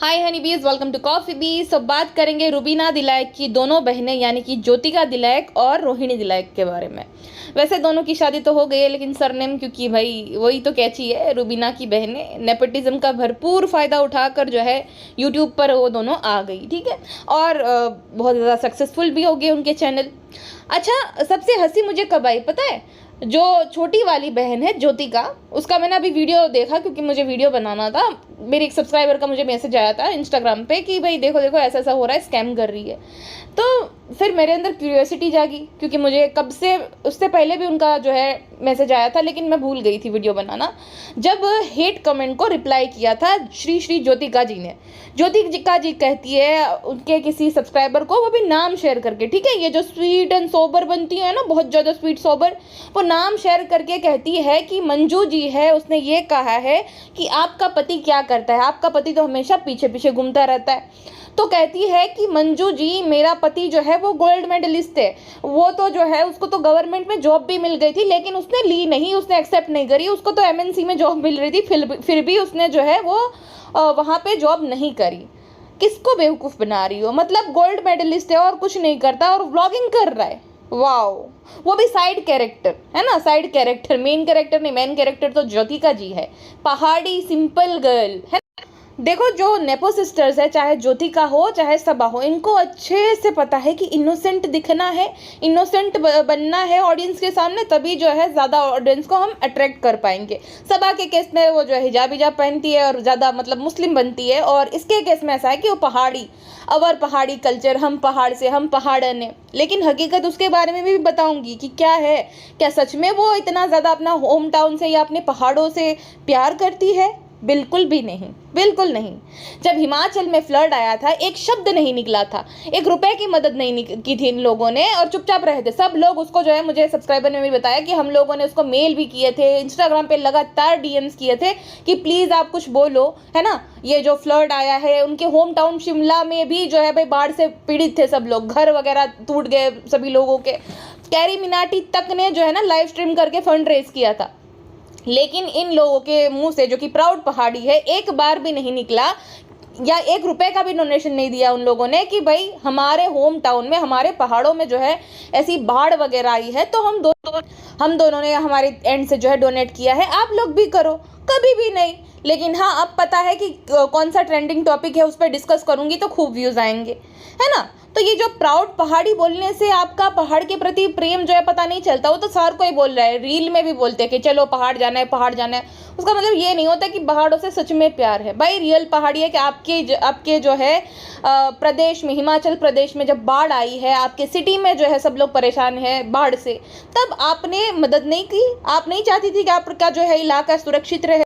हाय हनी बीज, welcome to coffee बीज। तो बात करेंगे रुबीना दिलायक की दोनों बहनें यानी कि ज्योतिका दिलायक और रोहिणी दिलायक के बारे में। वैसे दोनों की शादी तो हो गई है, लेकिन सरनेम क्योंकि भाई वही तो कैची है, रुबीना की बहनें नेपोटिज्म का भरपूर फ़ायदा उठाकर जो है यूट्यूब पर वो दोनों आ गई, ठीक है। और बहुत ज़्यादा सक्सेसफुल भी हो गए उनके चैनल। अच्छा, सबसे हंसी मुझे कब आई पता है? जो छोटी वाली बहन है ज्योतिका, उसका मैंने अभी वीडियो देखा क्योंकि मुझे वीडियो बनाना था। मेरी एक सब्सक्राइबर का मुझे मैसेज आया था इंस्टाग्राम पे कि भाई देखो देखो ऐसा ऐसा हो रहा है, स्कैम कर रही है। तो फिर मेरे अंदर क्यूरियोसिटी जागी क्योंकि मुझे कब से, उससे पहले भी उनका जो है मैसेज आया था, लेकिन मैं भूल गई थी वीडियो बनाना। जब हेट कमेंट को रिप्लाई किया था श्री ज्योतिका जी ने। ज्योतिका जी कहती है उनके किसी सब्सक्राइबर को, वो भी नाम शेयर करके, ठीक है, ये जो स्वीट एंड सोबर बनती है ना, बहुत ज़्यादा स्वीट सोबर, वो नाम शेयर करके कहती है कि मंजू जी है, उसने ये कहा है कि आपका पति क्या करता है, आपका पति तो हमेशा पीछे पीछे घूमता रहता है। तो कहती है कि मंजू जी, मेरा पति जो है वो गोल्ड मेडलिस्ट है, वो तो जो है उसको तो गवर्नमेंट में जॉब भी मिल गई थी, लेकिन उसने ली नहीं, उसने एक्सेप्ट नहीं करी। उसको तो एमएनसी में जॉब मिल रही थी, फिर भी उसने जो है वो वहाँ पे जॉब नहीं करी। किसको बेवकूफ़ बना रही हो? मतलब गोल्ड मेडलिस्ट है और कुछ नहीं करता और व्लॉगिंग कर रहा है। वाओ, वो भी साइड कैरेक्टर है ना, साइड कैरेक्टर, मेन कैरेक्टर नहीं। मेन कैरेक्टर तो ज्योतिका जी है, पहाड़ी सिंपल गर्ल है। देखो, जो नेपो सिस्टर्स है, चाहे ज्योतिका हो चाहे सबा हो, इनको अच्छे से पता है कि इनोसेंट दिखना है, इनोसेंट बनना है ऑडियंस के सामने, तभी जो है ज़्यादा ऑडियंस को हम अट्रैक्ट कर पाएंगे। सबा के केस में वो जो है हिजाब पहनती है और ज़्यादा मतलब मुस्लिम बनती है, और इसके केस में ऐसा है कि वो पहाड़ी, अवर पहाड़ी कल्चर, हम पहाड़ से, हम पहाड़न है। लेकिन हकीकत उसके बारे में भी बताऊंगी कि क्या है, क्या सच में वो इतना ज़्यादा अपना होम टाउन से या अपने पहाड़ों से प्यार करती है? बिल्कुल भी नहीं, बिल्कुल नहीं। जब हिमाचल में फ्लड आया था, एक शब्द नहीं निकला था, 1 रुपए की मदद नहीं की थी इन लोगों ने, और चुपचाप रहे थे सब लोग। उसको जो है, मुझे सब्सक्राइबर ने भी बताया कि हम लोगों ने उसको मेल भी किए थे, इंस्टाग्राम पे लगातार डीएम्स किए थे कि प्लीज़ आप कुछ बोलो, है ना। ये जो फ्लड आया है, उनके होम टाउन शिमला में भी जो है भाई बाढ़ से पीड़ित थे सब लोग, घर वगैरह टूट गए सभी लोगों के। कैरी मिनाटी तक ने जो है ना लाइव स्ट्रीम करके फंड रेज किया था, लेकिन इन लोगों के मुंह से, जो कि प्राउड पहाड़ी है, एक बार भी नहीं निकला या 1 रुपए का भी डोनेशन नहीं दिया उन लोगों ने कि भाई हमारे होम टाउन में, हमारे पहाड़ों में जो है ऐसी बाढ़ वगैरह आई है, तो हम दोनों ने हमारे एंड से जो है डोनेट किया है, आप लोग भी करो। कभी भी नहीं। लेकिन हाँ, अब पता है कि कौन सा ट्रेंडिंग टॉपिक है, उस पर डिस्कस करूंगी तो खूब व्यूज़ आएंगे, है ना। तो ये जो प्राउड पहाड़ी बोलने से आपका पहाड़ के प्रति प्रेम जो है पता नहीं चलता। वो तो सर कोई बोल रहा है, रील में भी बोलते हैं कि चलो पहाड़ जाना है, पहाड़ जाना है। उसका मतलब ये नहीं होता कि पहाड़ों से सच में प्यार है। भाई रियल पहाड़ी है कि आपके जो है प्रदेश में, हिमाचल प्रदेश में जब बाढ़ आई है, आपके सिटी में जो है सब लोग परेशान हैं बाढ़ से, तब आपने मदद नहीं की। आप नहीं चाहती थी कि आपका जो है इलाका सुरक्षित रहे,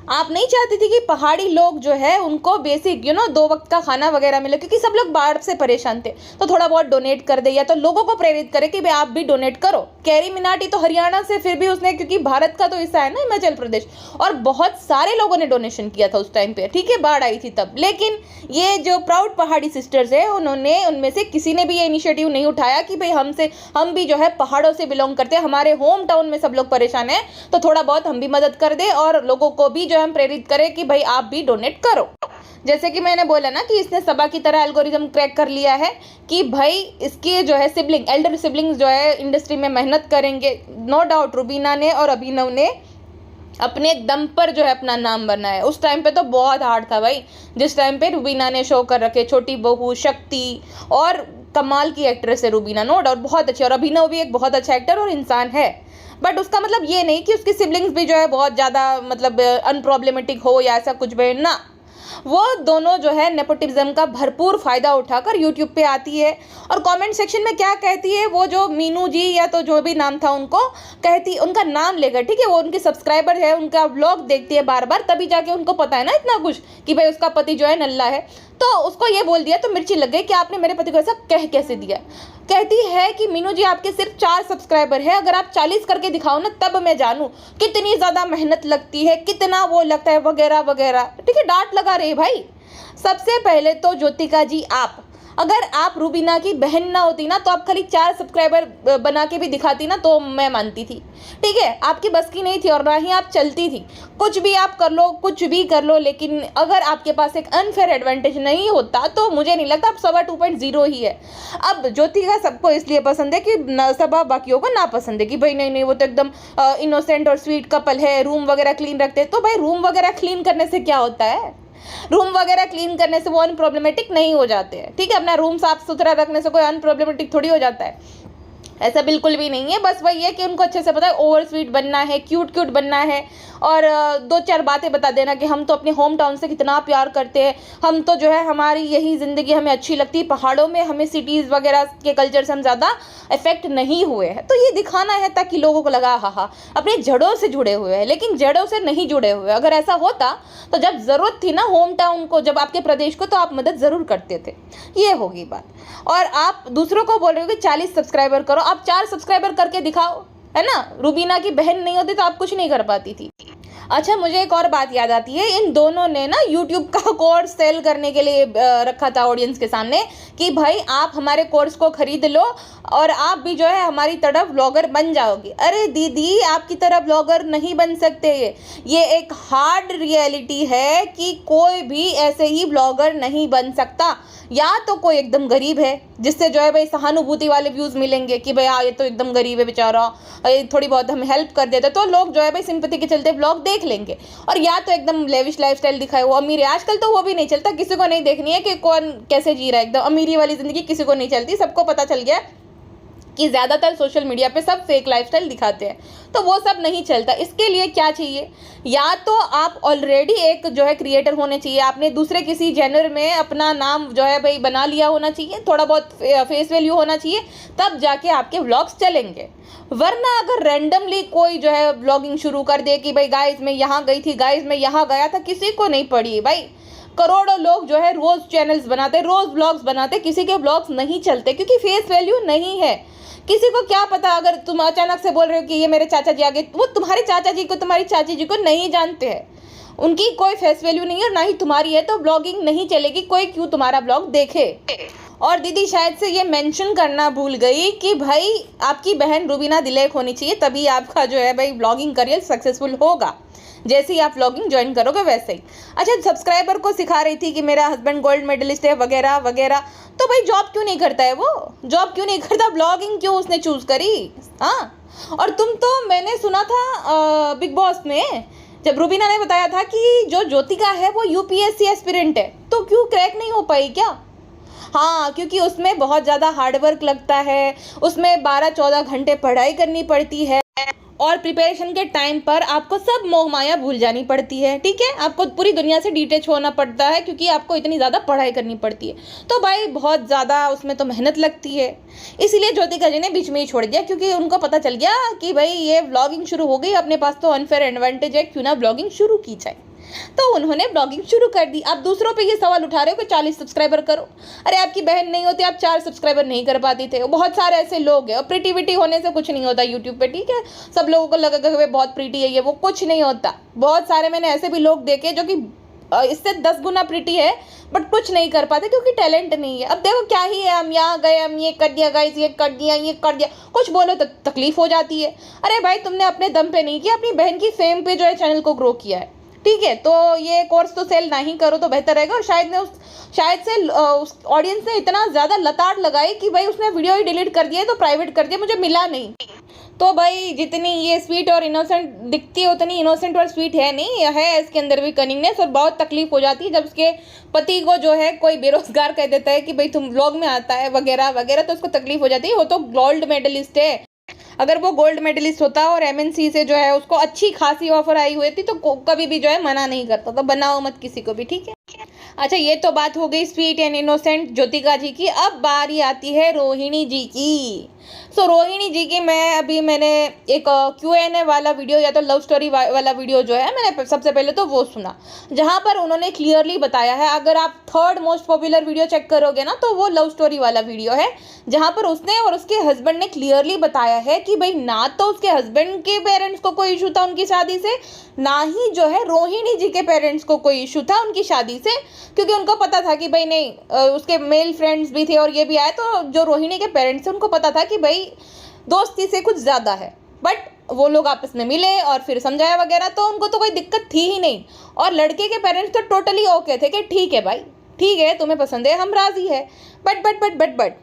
आप नहीं चाहती थी कि पहाड़ी लोग जो है उनको बेसिक 2 वक्त का खाना वगैरह मिले, क्योंकि सब लोग बाढ़ से परेशान थे। तो थोड़ा बहुत डोनेट कर दे, या तो लोगों को प्रेरित करे कि भाई आप भी डोनेट करो। कैरी मिनाटी तो हरियाणा से, फिर भी उसने, क्योंकि भारत का तो हिस्सा है ना हिमाचल प्रदेश, और बहुत सारे लोगों ने डोनेशन किया था उस टाइम पे, ठीक है, बाढ़ आई थी तब। लेकिन ये जो प्राउड पहाड़ी सिस्टर्स है, उन्होंने, उनमें से किसी ने भी ये इनिशिएटिव नहीं उठाया कि भाई हम भी जो है पहाड़ों से बिलोंग करते हैं, हमारे होम टाउन में सब लोग परेशान हैं, तो थोड़ा बहुत हम भी मदद कर दे और लोगों को भी हम प्रेरित करें कि भाई आप भी डोनेट करो। जैसे कि मैंने बोला ना कि इसने सबा की तरह एल्गोरिदम क्रैक कर लिया है कि भाई इसके जो है सिबलिंग, एल्डर सिबलिंग्स जो है इंडस्ट्री में मेहनत करेंगे। नो डाउट रुबीना ने और अभिनव ने अपने दम पर जो है अपना नाम बनाया। उस टाइम पे तो बहुत हार्ड था भाई, जिस टाइम पे रुबीना ने शो कर रखे, छोटी बहू, शक्ति, और कमाल की एक्ट्रेस है रुबीना, नो डाउट बहुत अच्छी। और अभिनव भी एक बहुत अच्छा एक्टर और इंसान है, बट उसका मतलब ये नहीं कि उसकी सिबलिंग्स भी जो है बहुत ज़्यादा मतलब अनप्रॉब्लमेटिक हो या ऐसा कुछ भी ना। वो दोनों जो है नेपोटिज्म का भरपूर फ़ायदा उठाकर यूट्यूब पे आती है, और कमेंट सेक्शन में क्या कहती है, वो जो मीनू जी या तो जो भी नाम था उनको कहती, उनका नाम लेकर, ठीक है, वो उनके सब्सक्राइबर है, उनका व्लॉग देखती है बार बार, तभी जाके उनको पता है ना इतना कुछ कि भाई उसका पति जो है नल्ला है। तो उसको ये बोल दिया तो मिर्ची लग गई कि आपने मेरे पति को ऐसा कह कैसे दिया। कहती है कि मीनू जी आपके सिर्फ 4 सब्सक्राइबर है, अगर आप 40 करके दिखाओ ना, तब मैं जानूं कितनी ज़्यादा मेहनत लगती है, कितना वो लगता है वगैरह वगैरह, ठीक है। डांट लगा रही भाई। सबसे पहले तो ज्योतिका जी, अगर आप रूबीना की बहन ना होती ना तो आप खाली 4 सब्सक्राइबर बना के भी दिखाती ना तो मैं मानती थी, ठीक है। आपकी बस की नहीं थी और ना ही आप चलती थी। कुछ भी आप कर लो, कुछ भी कर लो, लेकिन अगर आपके पास एक अनफेयर एडवांटेज नहीं होता तो मुझे नहीं लगता आप सवा 2.0 ही है। अब ज्योतिका सबको इसलिए पसंद है कि सबा बाकियों को ना पसंद है कि भाई नहीं नहीं वो तो एकदम इनोसेंट और स्वीट कपल है, रूम वगैरह क्लीन रखते हैं। तो भाई रूम वगैरह क्लीन करने से क्या होता है? रूम वगैरह क्लीन करने से वो अनप्रॉब्लमेटिक नहीं हो जाते हैं, ठीक है। अपना रूम साफ सुथरा रखने से कोई अनप्रॉब्लमेटिक थोड़ी हो जाता है, ऐसा बिल्कुल भी नहीं है। बस वही है कि उनको अच्छे से पता है ओवर स्वीट बनना है, क्यूट क्यूट बनना है और 2-4 बातें बता देना कि हम तो अपने होम टाउन से कितना प्यार करते हैं, हम तो जो है हमारी यही ज़िंदगी हमें अच्छी लगती है, पहाड़ों में हमें सिटीज़ वगैरह के कल्चर से हम ज़्यादा इफेक्ट नहीं हुए हैं। तो ये दिखाना है ताकि लोगों को लगा हाँ अपनी जड़ों से जुड़े हुए हैं, लेकिन जड़ों से नहीं जुड़े हुए। अगर ऐसा होता तो जब ज़रूरत थी ना होम टाउन को, जब आपके प्रदेश को, तो आप मदद ज़रूर करते थे। ये होगी बात। और आप दूसरों को बोल रहे हो कि 40 सब्सक्राइबर करो, आप 4 सब्सक्राइबर करके दिखाओ, है ना। रूबीना की बहन नहीं होती तो आप कुछ नहीं कर पाती थी। अच्छा, मुझे एक और बात याद आती है, इन दोनों ने ना यूट्यूब का कोर्स सेल करने के लिए रखा था ऑडियंस के सामने कि भाई आप हमारे कोर्स को खरीद लो और आप भी जो है हमारी तरह ब्लॉगर बन जाओगे। अरे दीदी, आपकी तरह ब्लॉगर नहीं बन सकते। ये एक हार्ड रियलिटी है कि कोई भी ऐसे ही ब्लॉगर नहीं बन सकता। या तो कोई एकदम गरीब है जिससे जो है भाई सहानुभूति वाले व्यूज़ मिलेंगे कि भाई हाँ ये तो एकदम गरीब है बेचारा, थोड़ी बहुत हमें हेल्प कर देता, तो लोग जो है भाई सिंपैथी के चलते ब्लॉग देख लेंगे। और या तो एकदम लेविश लाइफस्टाइल दिखाए वो अमीर है। आजकल तो वो भी नहीं चलता, किसी को नहीं देखनी है कि कौन कैसे जी रहा है, एकदम अमीरी वाली ज़िंदगी किसी को नहीं चलती। सबको पता चल गया कि ज़्यादातर सोशल मीडिया पे सब फेक लाइफस्टाइल दिखाते हैं, तो वो सब नहीं चलता। इसके लिए क्या चाहिए? या तो आप ऑलरेडी एक जो है क्रिएटर होने चाहिए, आपने दूसरे किसी जेनर में अपना नाम जो है भाई बना लिया होना चाहिए, थोड़ा बहुत फेस वैल्यू होना चाहिए, तब जाके आपके व्लॉग्स चलेंगे। वरना अगर रैंडमली कोई जो है व्लॉगिंग शुरू कर दे कि भाई गाइस मैं यहाँ गई थी, गाइस मैं यहाँ गया था, किसी को नहीं पड़ी भाई। करोड़ों लोग जो है रोज़ चैनल्स बनाते, रोज़ व्लॉग्स बनाते, किसी के व्लॉग्स नहीं चलते क्योंकि फेस वैल्यू नहीं है। किसी को क्या पता, अगर तुम अचानक से बोल रहे हो कि ये मेरे चाचा जी आ गए, वो तुम्हारे चाचा जी को तुम्हारी चाची जी को नहीं जानते हैं, उनकी कोई फेस वैल्यू नहीं है और ना ही तुम्हारी है, तो ब्लॉगिंग नहीं चलेगी। कोई क्यों तुम्हारा ब्लॉग देखे। और दीदी शायद से ये मेंशन करना भूल गई कि भाई आपकी बहन रूबीना दिलेक होनी चाहिए, तभी आपका जो है भाई ब्लॉगिंग करियर सक्सेसफुल होगा। जैसे ही आप व्लॉगिंग ज्वाइन करोगे वैसे ही। अच्छा, सब्सक्राइबर को सिखा रही थी कि मेरा हस्बैंड गोल्ड मेडलिस्ट है वगैरह वगैरह, तो भाई जॉब क्यों नहीं करता है वो? जॉब क्यों नहीं करता? ब्लॉगिंग क्यों उसने चूज़ करी? हाँ, और तुम तो मैंने सुना था बिग बॉस में जब रूबीना ने बताया था कि जो ज्योतिका है वो यूपीएससी एस्पिरेंट है, तो क्यों क्रैक नहीं हो पाई क्या? हाँ, क्योंकि उसमें बहुत ज़्यादा हार्डवर्क लगता है, उसमें 12-14 घंटे पढ़ाई करनी पड़ती है और प्रिपरेशन के टाइम पर आपको सब मोह माया भूल जानी पड़ती है, ठीक है। आपको पूरी दुनिया से डिटैच होना पड़ता है क्योंकि आपको इतनी ज़्यादा पढ़ाई करनी पड़ती है। तो भाई बहुत ज़्यादा उसमें तो मेहनत लगती है, इसीलिए ज्योतिका जी ने बीच में ही छोड़ दिया क्योंकि उनको पता चल गया कि भाई ये व्लॉगिंग शुरू हो गई, अपने पास तो अनफेयर एडवांटेज है, क्यों ना व्लॉगिंग शुरू की जाए। तो उन्होंने ब्लॉगिंग शुरू कर दी। आप दूसरों पे ये सवाल उठा रहे हो कि 40 सब्सक्राइबर करो। अरे आपकी बहन नहीं होती आप 4 सब्सक्राइबर नहीं कर पाते थे। बहुत सारे ऐसे लोग हैं, और प्रिटिविटी होने से कुछ नहीं होता यूट्यूब पे, ठीक है। सब लोगों को लगेगा कि बहुत प्रिटी है ये, वो कुछ नहीं होता। बहुत सारे मैंने ऐसे भी लोग देखे जो कि इससे 10 गुना प्रिटी है बट कुछ नहीं कर पाते क्योंकि टैलेंट नहीं है। अब देखो क्या ही है, हम यहाँ गए, हम ये कर दिया गाइस, ये कर दिया, ये कर दिया, कुछ बोलो तो तकलीफ हो जाती है। अरे भाई तुमने अपने दम पे नहीं किया, अपनी बहन की फेम पे जो है चैनल को ग्रो किया है, ठीक है। तो ये कोर्स तो सेल नहीं करो तो बेहतर रहेगा। और शायद से उस ऑडियंस ने इतना ज़्यादा लताड़ लगाई कि भाई उसने वीडियो ही डिलीट कर दिया, तो प्राइवेट कर दिया, मुझे मिला नहीं। तो भाई जितनी ये स्वीट और इनोसेंट दिखती है उतनी इनोसेंट और स्वीट है नहीं, है इसके अंदर भी कनिंगनेस। और बहुत तकलीफ हो जाती है जब उसके पति को जो है कोई बेरोजगार कह देता है कि भाई तुम व्लॉग में आता है वगैरह वगैरह, तो उसको तकलीफ हो जाती है। वो तो गोल्ड मेडलिस्ट है, अगर वो गोल्ड मेडलिस्ट होता और एमएनसी से जो है उसको अच्छी खासी ऑफर आई हुई थी तो कभी भी जो है मना नहीं करता। तो बनाओ मत किसी को भी, ठीक है। अच्छा, ये तो बात हो गई स्वीट एंड इनोसेंट ज्योतिका जी की। अब बारी आती है रोहिणी जी की। सो रोहिणी जी की मैंने एक Q&A वाला वीडियो या तो लव स्टोरी वाला वीडियो जो है मैंने सबसे पहले तो वो सुना, जहाँ पर उन्होंने क्लियरली बताया है। अगर आप 3rd most popular video check करोगे ना तो वो लव स्टोरी वाला वीडियो है, जहाँ पर उसने और उसके हस्बैंड ने क्लियरली बताया है कि भाई ना तो उसके हस्बैंड के पेरेंट्स को कोई इशू था उनकी शादी से, ना ही जो है रोहिणी जी के पेरेंट्स को कोई इशू था उनकी शादी से। क्योंकि उनको पता था कि भाई नहीं, उसके मेल फ्रेंड्स भी थे और ये भी आए, तो जो रोहिणी के पेरेंट्स थे उनको पता था कि भाई दोस्ती से कुछ ज़्यादा है। बट वो लोग आपस में मिले और फिर समझाया वगैरह, तो उनको तो कोई दिक्कत थी ही नहीं। और लड़के के पेरेंट्स तो टोटली ओके थे कि ठीक है भाई, ठीक है, तुम्हें पसंद है, हम राज़ी है। बट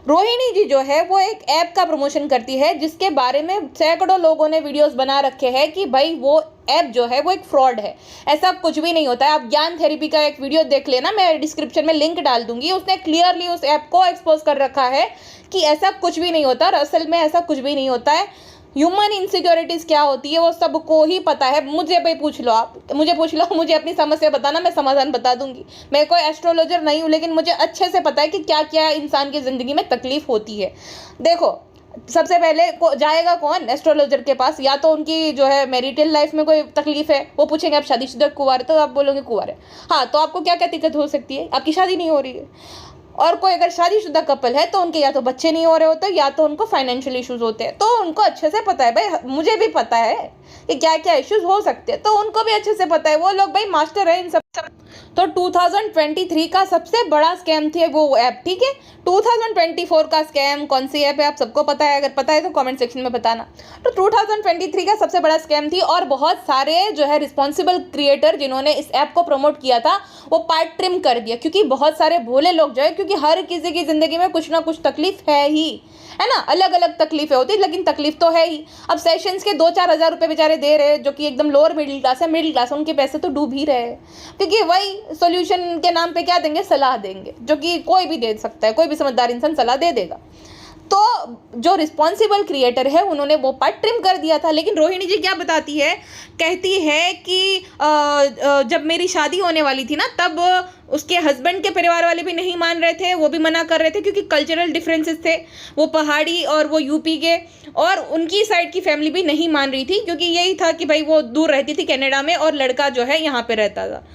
रोहिणी जी जो है वो एक ऐप का प्रमोशन करती है जिसके बारे में सैकड़ों लोगों ने वीडियोस बना रखे हैं कि भाई वो ऐप जो है वो एक फ्रॉड है, ऐसा कुछ भी नहीं होता है। आप ज्ञान थेरेपी का एक वीडियो देख लेना, मैं डिस्क्रिप्शन में लिंक डाल दूंगी। उसने क्लियरली उस ऐप को एक्सपोज कर रखा है कि ऐसा कुछ भी नहीं होता और असल में ऐसा कुछ भी नहीं होता है। ह्यूमन इनसिक्योरिटीज़ क्या होती है वो सबको ही पता है। मुझे भाई पूछ लो, आप मुझे पूछ लो, मुझे अपनी समस्या बताना, मैं समाधान बता दूंगी। मैं कोई एस्ट्रोलॉजर नहीं हूँ, लेकिन मुझे अच्छे से पता है कि क्या क्या इंसान की ज़िंदगी में तकलीफ होती है। देखो, सबसे पहले जाएगा कौन एस्ट्रोलॉजर के पास? या तो उनकी जो है मैरिटल लाइफ में कोई तकलीफ है, वो पूछेंगे आप शादीशुदा कुंवार, तो आप बोलोगे कुंवार है। हाँ, तो आपको क्या क्या दिक्कत हो सकती है? आपकी शादी नहीं हो रही है। और कोई अगर शादीशुदा कपल है तो उनके या तो बच्चे नहीं हो रहे होते, या तो उनको फाइनेंशियल इश्यूज होते हैं। तो उनको अच्छे से पता है भाई, मुझे भी पता है कि क्या क्या इश्यूज हो सकते हैं, तो उनको भी अच्छे से पता है। वो लोग भाई मास्टर है इन सब। तो 2023 का सबसे बड़ा स्कैम थे वो ऐप, ठीक है। 2024 का स्कैम कौन सी ऐप है आप सबको पता है? अगर पता है तो कमेंट सेक्शन में बताना। तो 2023 का सबसे बड़ा स्कैम थी, और बहुत सारे जो है रिस्पॉन्सिबल क्रिएटर जिन्होंने इस ऐप को प्रमोट किया था वो पार्ट ट्रिम कर दिया, क्योंकि बहुत सारे भोले लोग जो है, क्योंकि हर किसी की ज़िंदगी में कुछ ना कुछ तकलीफ है ही, है ना, अलग अलग तकलीफें होती, लेकिन तकलीफ तो है ही। अब सेशंस के 2-4 हज़ार रुपये बेचारे दे रहे हैं, जो कि एकदम लोअर मिडिल क्लास है, मिडिल क्लास उनके पैसे तो डूब ही रहे हैं, क्योंकि वही सोल्यूशन के नाम पे क्या देंगे? सलाह देंगे, जो कि कोई भी दे सकता है, कोई भी समझदार इंसान सलाह दे देगा। तो जो रिस्पॉन्सिबल क्रिएटर है उन्होंने वो पार्ट ट्रिम कर दिया था। लेकिन रोहिणी जी क्या बताती है, कहती है कि जब मेरी शादी होने वाली थी ना, तब उसके हस्बैंड के परिवार वाले भी नहीं मान रहे थे, वो भी मना कर रहे थे, क्योंकि कल्चरल डिफरेंसेस थे, वो पहाड़ी और वो यूपी के, और उनकी साइड की फैमिली भी नहीं मान रही थी, क्योंकि यही था कि भाई वो दूर रहती थी कनाडा में और लड़का जो है यहाँ पे रहता था।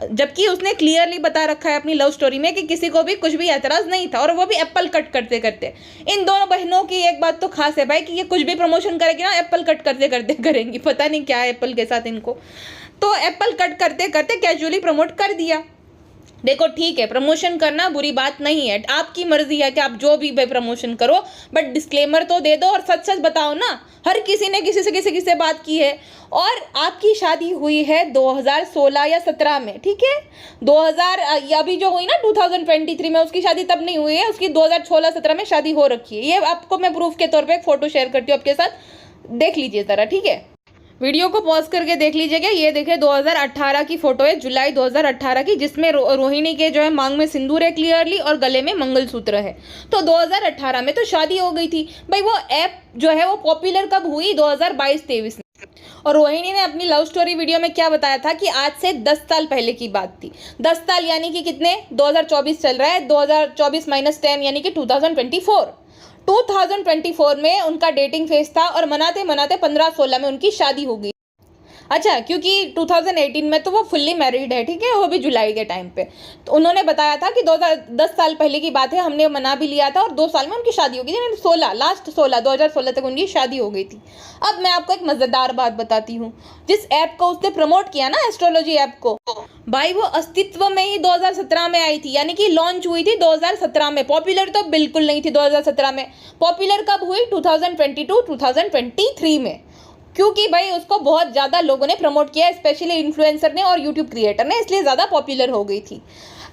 जबकि उसने क्लियरली बता रखा है अपनी लव स्टोरी में कि किसी को भी कुछ भी एतराज़ नहीं था, और वो भी एप्पल कट करते करते। इन दोनों बहनों की एक बात तो खास है भाई कि ये कुछ भी प्रमोशन करेगी ना, एप्पल कट करते करते करेंगी, पता नहीं क्या है एप्पल के साथ इनको। तो एप्पल कट करते करते कैजुअली प्रमोट कर दिया। देखो ठीक है, प्रमोशन करना बुरी बात नहीं है, आपकी मर्जी है कि आप जो भी भाई प्रमोशन करो, बट डिस्क्लेमर तो दे दो और सच सच बताओ ना। हर किसी ने किसी से बात की है, और आपकी शादी हुई है 2016 या 17 में, ठीक है। 2000 अभी जो हुई ना 2023 में, उसकी शादी तब नहीं हुई है, उसकी 2016-17 में शादी हो रखी है। ये आपको मैं प्रूफ के तौर पे एक फोटो शेयर करती हूँ आपके साथ, देख लीजिए ज़रा, ठीक है। वीडियो को पॉज करके देख लीजिएगा। ये देखिए 2018 की फोटो है, जुलाई 2018 की, जिसमें रोहिणी के जो है मांग में सिंदूर है क्लियरली, और गले में मंगलसूत्र है। तो 2018 में तो शादी हो गई थी भाई। वो ऐप जो है वो पॉपुलर कब हुई? 2022-23 में। और रोहिणी ने अपनी लव स्टोरी वीडियो में क्या बताया था कि आज से 10 साल पहले की बात थी। 10 साल यानी कि कितने? 2024 चल रहा है, 2024 - 10 यानी कि 2024 में उनका डेटिंग फेज था, और मनाते मनाते 15-16 में उनकी शादी हो गई। अच्छा, क्योंकि 2018 में तो वो फुल्ली मैरिड है, ठीक है, वो भी जुलाई के टाइम पे। तो उन्होंने बताया था कि 10 साल पहले की बात है, हमने मना भी लिया था, और 2 साल में उनकी शादी हो गई थी। 2016 तक उनकी शादी हो गई थी। अब मैं आपको एक मज़ेदार बात बताती हूँ। जिस ऐप को उसने प्रमोट किया ना, एस्ट्रोलॉजी ऐप को, भाई वो अस्तित्व में ही 2017 में आई थी, यानी कि लॉन्च हुई थी 2017 में। पॉपुलर तो बिल्कुल नहीं थी 2017 में। पॉपुलर कब हुई? 2022-2023 में, क्योंकि भाई उसको बहुत ज़्यादा लोगों ने प्रमोट किया, स्पेशली इन्फ्लुएंसर ने और यूट्यूब क्रिएटर ने, इसलिए ज़्यादा पॉपुलर हो गई थी।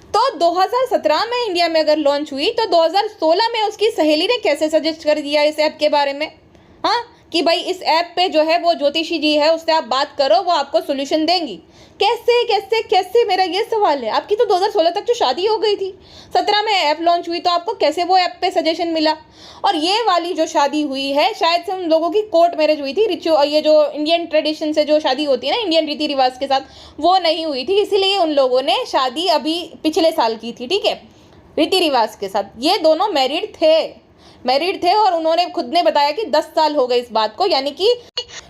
तो 2017 में इंडिया में अगर लॉन्च हुई, तो 2016 में उसकी सहेली ने कैसे सजेस्ट कर दिया इस ऐप के बारे में, हाँ, कि भाई इस ऐप पे जो है वो ज्योतिषी जी है, उससे आप बात करो, वो आपको सोल्यूशन देंगी। कैसे कैसे कैसे, मेरा ये सवाल है। आपकी तो 2016 तक जो शादी हो गई थी, 17 में ऐप लॉन्च हुई, तो आपको कैसे वो ऐप पे सजेशन मिला? और ये वाली जो शादी हुई है, शायद से उन लोगों की कोर्ट मैरिज हुई थी, ये जो इंडियन ट्रेडिशन से जो शादी होती है ना, इंडियन रीति रिवाज के साथ, वो नहीं हुई थी, इसीलिए उन लोगों ने शादी अभी पिछले साल की थी, ठीक है, रीति रिवाज के साथ। ये दोनों मैरिड थे, और उन्होंने खुद ने बताया कि 10 साल हो गए इस बात को, यानी कि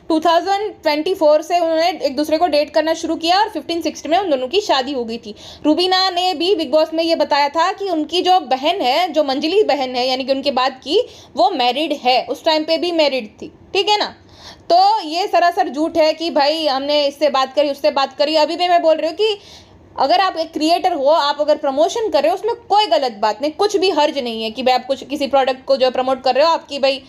2024 से उन्होंने एक दूसरे को डेट करना शुरू किया, और 15-16 में उन दोनों की शादी हो गई थी। रूबीना ने भी बिग बॉस में ये बताया था कि उनकी जो बहन है, जो मंजली बहन है, यानी कि उनके बाद की, वो मैरिड है, उस टाइम पे भी मैरिड थी, ठीक है ना। तो ये सरासर झूठ है कि भाई हमने इससे बात करी, उससे बात करी। अभी भी मैं बोल रही हूँ कि अगर आप एक क्रिएटर हो, आप अगर प्रमोशन कर रहे हो उसमें कोई गलत बात नहीं, कुछ भी हर्ज नहीं है कि भाई आप कुछ किसी प्रोडक्ट को जो प्रमोट कर रहे हो, आपकी भाई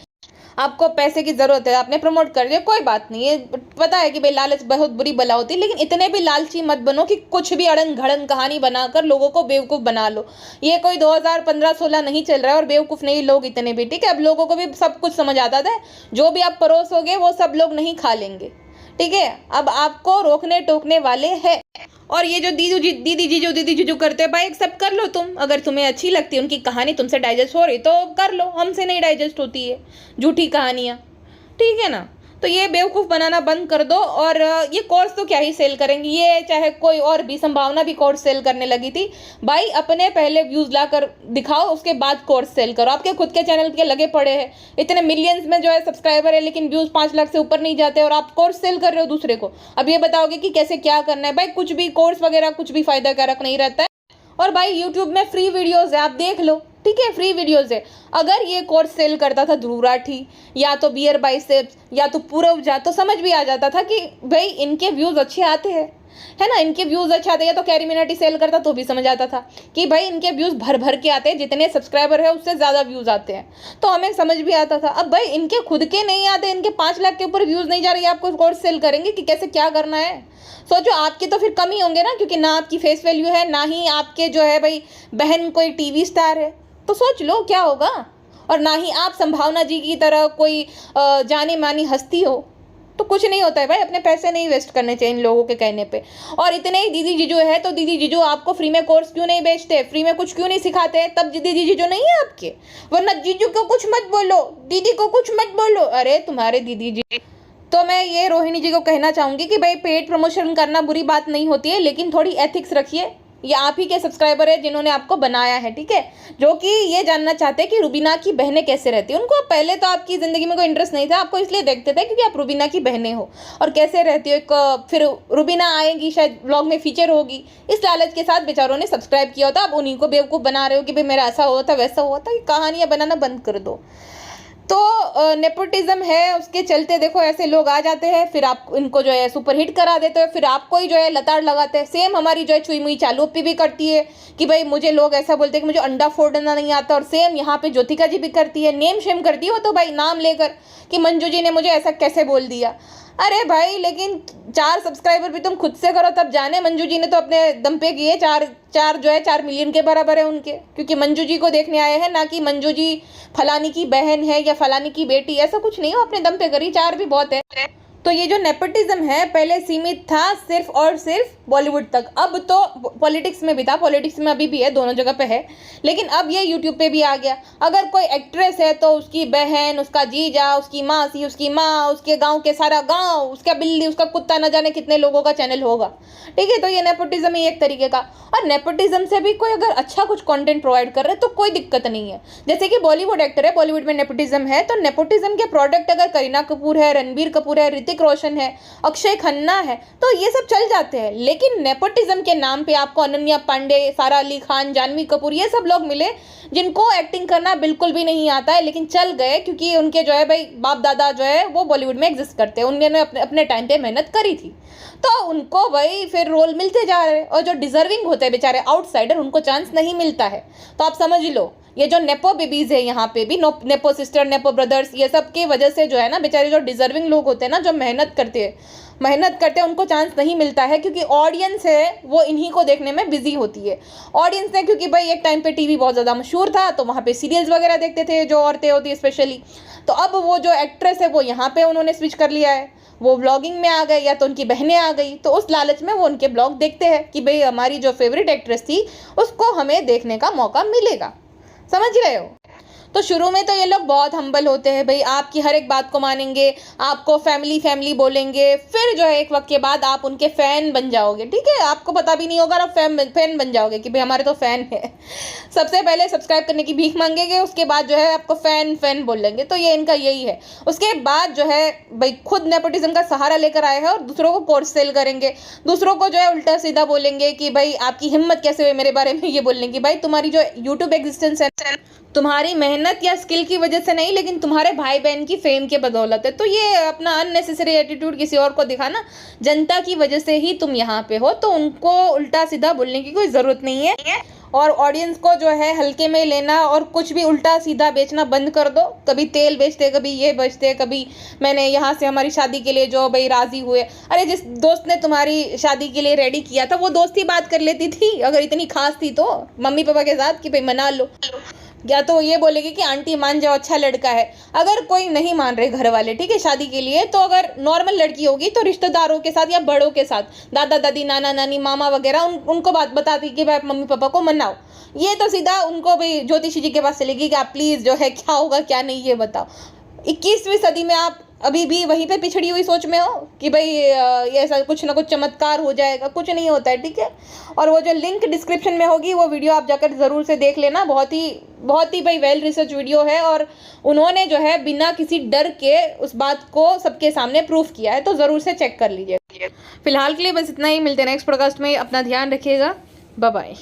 आपको पैसे की ज़रूरत है, आपने प्रमोट कर दिया, कोई बात नहीं है। पता है कि भाई लालच बहुत बुरी बला होती है, लेकिन इतने भी लालची मत बनो कि कुछ भी अड़न घड़न कहानी बनाकर लोगों को बेवकूफ़ बना लो। ये कोई 2015-16 नहीं चल रहा है और बेवकूफ़ नहीं लोग इतने भी, ठीक है। अब लोगों को भी सब कुछ समझ आता था, जो भी आप परोसोगे वो सब लोग नहीं खा लेंगे, ठीक है। अब आपको रोकने टोकने वाले हैं। और ये जो दीदी जीजू करते हैं, भाई एक्सेप्ट कर लो तुम, अगर तुम्हें अच्छी लगती है उनकी कहानी, तुमसे डाइजेस्ट हो रही तो कर लो, हमसे नहीं डाइजेस्ट होती है झूठी कहानियाँ, ठीक है ना। तो ये बेवकूफ़ बनाना बंद कर दो। और ये कोर्स तो क्या ही सेल करेंगी, ये चाहे कोई और भी संभावना भी कोर्स सेल करने लगी थी। भाई अपने पहले व्यूज़ ला कर दिखाओ, उसके बाद कोर्स सेल करो। आपके खुद के चैनल के लगे पड़े हैं, इतने मिलियंस में जो है सब्सक्राइबर है, लेकिन व्यूज़ 5 लाख से ऊपर नहीं जाते और आप कोर्स सेल कर रहे हो दूसरे को। अब ये बताओगे कि कैसे क्या करना है। भाई कुछ भी कोर्स वगैरह कुछ भी फ़ायदा कारक नहीं रहता है। और भाई यूट्यूब में फ्री वीडियोज़ है, आप देख लो, ठीक है, फ्री वीडियोज़ है। अगर ये कोर्स सेल करता था ध्रुव राठी या तो बियर बाइसेप्स या तो पूरव झा, तो समझ भी आ जाता था कि भाई इनके व्यूज़ अच्छे आते हैं, है ना, इनके व्यूज़ अच्छे आते हैं। या तो कैरी मिनाटी सेल करता तो भी समझ आता था कि भाई इनके व्यूज़ भर भर के आते हैं, जितने सब्सक्राइबर है उससे ज़्यादा व्यूज़ आते हैं, तो हमें समझ भी आता था। अब भाई इनके खुद के नहीं आते, इनके 5 लाख के ऊपर व्यूज़ नहीं जा रहे, आपको कोर्स सेल करेंगे कि कैसे क्या करना है। सोचो, आपके तो फिर कम ही होंगे ना, क्योंकि ना आपकी फेस वैल्यू है, ना ही आपके जो है भाई बहन कोई टीवी स्टार है, तो सोच लो क्या होगा। और ना ही आप संभावना जी की तरह कोई जानी मानी हस्ती हो, तो कुछ नहीं होता है भाई। अपने पैसे नहीं वेस्ट करने चाहिए इन लोगों के कहने पे। और इतने ही दीदी जीजू है तो दीदी जीजू आपको फ्री में कोर्स क्यों नहीं बेचते, फ्री में कुछ क्यों नहीं सिखाते हैं, तब दीदी जीजू नहीं है आपके। वरना जीजू को कुछ मत बोलो, दीदी को कुछ मत बोलो, अरे तुम्हारे दीदी जी। तो मैं ये रोहिणी जी को कहना चाहूँगी कि भाई पेड प्रमोशन करना बुरी बात नहीं होती है, लेकिन थोड़ी एथिक्स रखिए। ये आप ही के सब्सक्राइबर है जिन्होंने आपको बनाया है, ठीक है, जो कि ये जानना चाहते हैं कि रुबीना की बहनें कैसे रहती है। उनको पहले तो आपकी ज़िंदगी में कोई इंटरेस्ट नहीं था, आपको इसलिए देखते थे क्योंकि आप रुबीना की बहनें हो और कैसे रहती हो। एक फिर रुबीना आएगी, शायद ब्लॉग में फीचर होगी, इस लालच के साथ बेचारों ने सब्सक्राइब किया होता। आप उन्हीं को बेवकूफ़ बना रहे हो कि भाई मेरा ऐसा हुआ था वैसा हुआ था। ये कहानियाँ बनाना बंद कर दो। तो नेपोटिज्म है, उसके चलते देखो ऐसे लोग आ जाते हैं, फिर आप इनको जो है सुपर हिट करा देते हो, फिर आपको ही जो है लताड़ लगाते हैं। सेम हमारी जो है चुई मुई चालू भी करती है कि भाई मुझे लोग ऐसा बोलते हैं कि मुझे अंडा फोड़ना नहीं आता। और सेम यहाँ पे ज्योतिका जी भी करती है, नेम शेम करती है वो तो भाई नाम लेकर कि मंजू जी ने मुझे ऐसा कैसे बोल दिया। अरे भाई लेकिन 4 सब्सक्राइबर भी तुम खुद से करो तब जाने। मंजू जी ने तो अपने दम पे किए, 4 मिलियन के बराबर है उनके, क्योंकि मंजू जी को देखने आए हैं, ना कि मंजू जी फलानी की बहन है या फलानी की बेटी, ऐसा कुछ नहीं हो, अपने दम पे करी, 4 भी बहुत है। तो ये जो नेपोटिज्म है पहले सीमित था सिर्फ और सिर्फ बॉलीवुड तक, अब तो पॉलिटिक्स में भी था, पॉलिटिक्स में अभी भी है, दोनों जगह पे है, लेकिन अब ये यूट्यूब पे भी आ गया। अगर कोई एक्ट्रेस है तो उसकी बहन, उसका जीजा, उसकी मासी, उसकी माँ, उसके गांव के सारा गांव, उसका बिल्ली, उसका कुत्ता, न जाने कितने लोगों का चैनल होगा, ठीक है। तो ये नेपोटिज्म ही एक तरीके का। और नेपोटिज्म से भी कोई अगर अच्छा कुछ कंटेंट प्रोवाइड कर रहे तो कोई दिक्कत नहीं है। जैसे कि बॉलीवुड एक्टर है, बॉलीवुड में नेपोटिज्म है, तो नेपोटिज्म के प्रोडक्ट अगर करीना कपूर है, रणबीर कपूर है, ऋतिक रोशन है, अक्षय खन्ना है, तो ये सब चल जाते हैं। लेकिन नेपोटिज्म के नाम पे आपको अनन्या पांडे, सारा अली खान, जानवी कपूर, ये सब लोग मिले जिनको एक्टिंग करना बिल्कुल भी नहीं आता है, लेकिन चल गए क्योंकि उनके जो है भाई बाप दादा जो है वो बॉलीवुड में एग्जिस्ट करते हैं, उन्होंने अपने टाइम पे मेहनत करी थी, तो उनको भाई फिर रोल मिलते जा रहे हैं। और जो डिजर्विंग होते हैं बेचारे आउटसाइडर, उनको चांस नहीं मिलता है। तो आप समझ लो, ये जो नेपो बेबीज है यहाँ पे भी, नेपो सिस्टर, नेपो ब्रदर्स, ये सब की वजह से जो है ना बेचारे जो डिजर्विंग लोग होते हैं ना, जो मेहनत करते हैं, उनको चांस नहीं मिलता है, क्योंकि ऑडियंस है वो इन्हीं को देखने में बिजी होती है। ऑडियंस है क्योंकि भाई एक टाइम पे टीवी बहुत ज़्यादा मशहूर था, तो वहाँ पे सीरियल्स वगैरह देखते थे जो औरतें होती है स्पेशली। तो अब वो जो एक्ट्रेस है वो यहाँ पे उन्होंने स्विच कर लिया है, वो ब्लॉगिंग में आ गए या तो उनकी बहनें आ गई, तो उस लालच में वो उनके ब्लॉग देखते हैं कि भाई हमारी जो फेवरेट एक्ट्रेस थी उसको हमें देखने का मौका मिलेगा। समझ रहे हो। तो शुरू में तो ये लोग बहुत हम्बल होते हैं भाई, आपकी हर एक बात को मानेंगे, आपको फैमिली बोलेंगे, फिर जो है एक वक्त के बाद आप उनके फ़ैन बन जाओगे, ठीक है। आपको पता भी नहीं होगा, आप फैन बन जाओगे कि भाई हमारे तो फ़ैन है। सबसे पहले सब्सक्राइब करने की भीख मांगेंगे, उसके बाद जो है आपको फ़ैन बोलेंगे। तो ये इनका यही है। उसके बाद जो है भाई खुद नेपोटिज्म का सहारा लेकर आए हैं और दूसरों को कोर्स सेल करेंगे, दूसरों को जो है उल्टा सीधा बोलेंगे कि भाई आपकी हिम्मत कैसे हुई मेरे बारे में ये बोलने की। भाई तुम्हारी जो यूट्यूब एग्जिस्टेंस है, तुम्हारी मेहनत मेहनत या स्किल की वजह से नहीं, लेकिन तुम्हारे भाई बहन की फेम के बदौलत है। तो ये अपना अननेसेसरी एटीट्यूड किसी और को दिखाना, जनता की वजह से ही तुम यहाँ पे हो, तो उनको उल्टा सीधा बोलने की कोई ज़रूरत नहीं है। और ऑडियंस को जो है हल्के में लेना और कुछ भी उल्टा सीधा बेचना बंद कर दो। कभी तेल बेचते, कभी ये बेचते, कभी मैंने यहाँ से हमारी शादी के लिए जो भाई राज़ी हुए। अरे जिस दोस्त ने तुम्हारी शादी के लिए रेडी किया था वो दोस्त ही बात कर लेती थी, अगर इतनी खास थी तो मम्मी पापा के साथ कि भाई मना लो, या तो ये बोलेगी कि आंटी मान जाओ अच्छा लड़का है। अगर कोई नहीं मान रहे घर वाले, ठीक है, शादी के लिए, तो अगर नॉर्मल लड़की होगी तो रिश्तेदारों के साथ या बड़ों के साथ, दादा दादी, नाना नानी, मामा वगैरह, उनको बात बताती कि भाई मम्मी पापा को मनाओ। ये तो सीधा उनको भाई ज्योतिषी जी के पास चलेगी कि आप प्लीज़ जो है क्या होगा क्या नहीं ये बताओ। 21वीं सदी में आप अभी भी वहीं पे पिछड़ी हुई सोच में हो कि भाई ये ऐसा कुछ ना कुछ चमत्कार हो जाएगा, कुछ नहीं होता है, ठीक है। और वो जो लिंक डिस्क्रिप्शन में होगी वो वीडियो आप जाकर ज़रूर से देख लेना, बहुत ही भाई वेल रिसर्च वीडियो है, और उन्होंने जो है बिना किसी डर के उस बात को सबके सामने प्रूफ किया है, तो ज़रूर से चेक कर लीजिए। फिलहाल के लिए बस इतना ही, मिलते हैं नेक्स्ट पॉडकास्ट में, अपना ध्यान रखिएगा, बाय बाय।